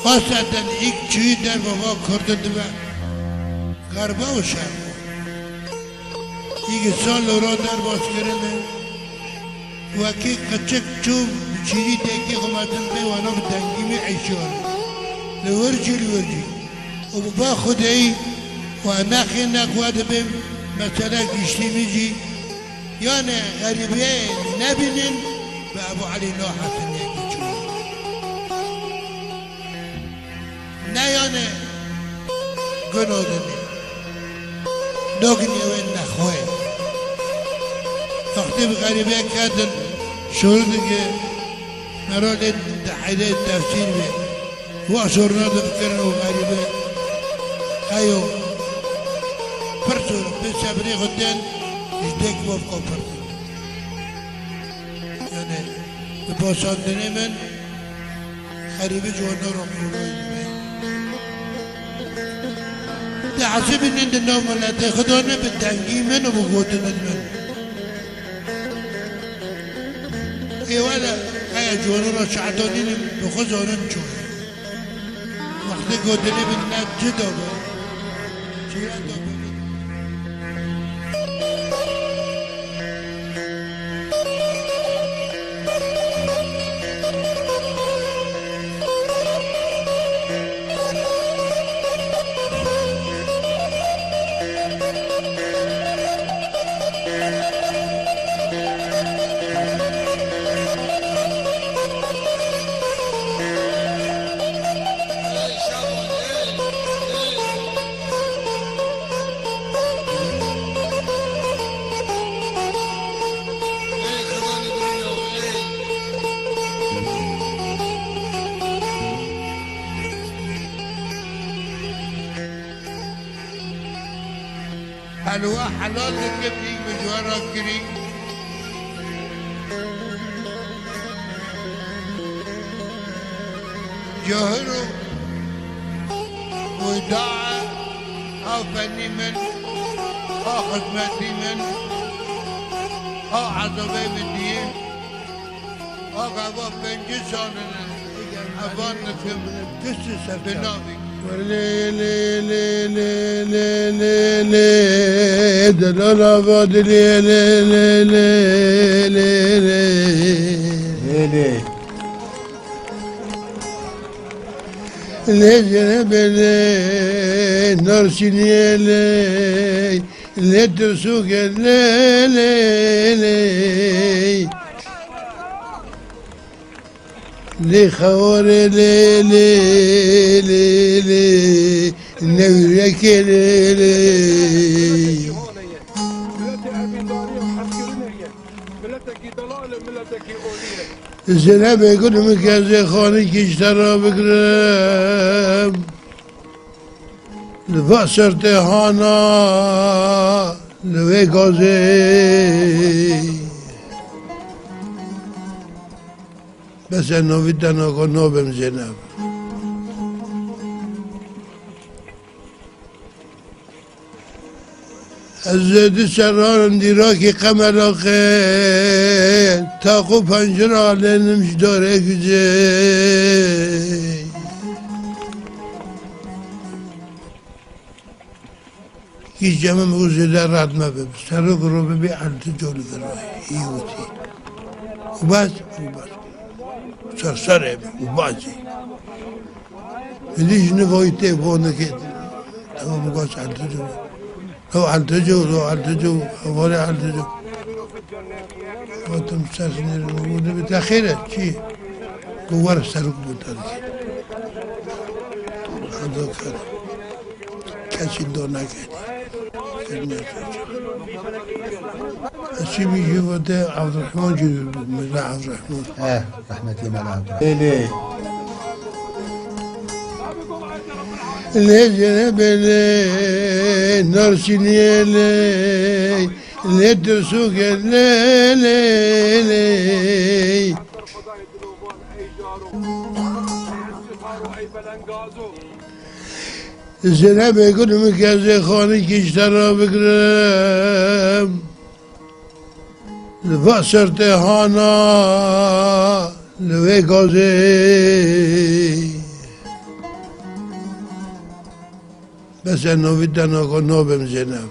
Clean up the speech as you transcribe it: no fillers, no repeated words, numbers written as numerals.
خاصتا یک چوی در بابا کرده دو غربه و شرق یک سال را در باز کرده و که قچک چوب چیری تکی خماتن به وانا بدنگی می عیشان لورجی و بابا خدایی و نخی نقواده به مثلا گشتی میجی یعنی غریبه نبینن به ابو علی نو حسن یکی چون نه یعنی گناه دنی نگنی و نخواه وقتی به غریبه کردن شروع دیگه مرا لید حیله تفسیر بید و شروع بکرن و غریبه خیو پرسو به صبری خودن ازدک موفقا پرسو یعنی به پاساندنی من غریبه جوانا رو میرونوی ده حسب این ده نام ملت خدا نه به دنگی من و بگوتند من ایوالا خیلی جوانا را شعدانین به خود زانم چون وقتی گوتنی به نجه دابه چیه دابه حلوه حلال تكبري بجوارها كري جوهره وداعة أو فني من أو خدمتي من أو عصبي من دين أو قبا بنجسان أبان نكم بنابي لي لي لي لي لي لي لي دلال آباد لي لي لي لي لي لي لي لي جنب لي نرسيني لي لي ترسوك لي لي لي لي خواري لي لي لي لي نورك لي لي زنب يقول مكازي خاني كيشترى بكرم لفاسر تهانا لوي غازي بس انو بدنا نو بن زينب از سران دیراکی قمر آخه تاقو پنجره لنمش داره گزه هیچ جمع موزه در رد مبه سرک رو ببی علت جلو برای ایوتی و بس سرسره و بازی میدیش نوایته بانه که تمام گاز علت جلو لو علتجو حوالي علتجو وانتم مستثمرين موجودة بتأخيرها شي قوار السلوك بتاعك هذا كذا كاشين دونا كذي الشيء بيجي وده عبد الرحمن جد ملا عبد الرحمن رحمتي ملا ليه لي جنب لي نرسيني لي لي ترسوك لي لي لي زنب يقول مكازي خاني كيشترى بكرم لفاسر تهانا لوي غازي بس نوید دن آقا نابم زینب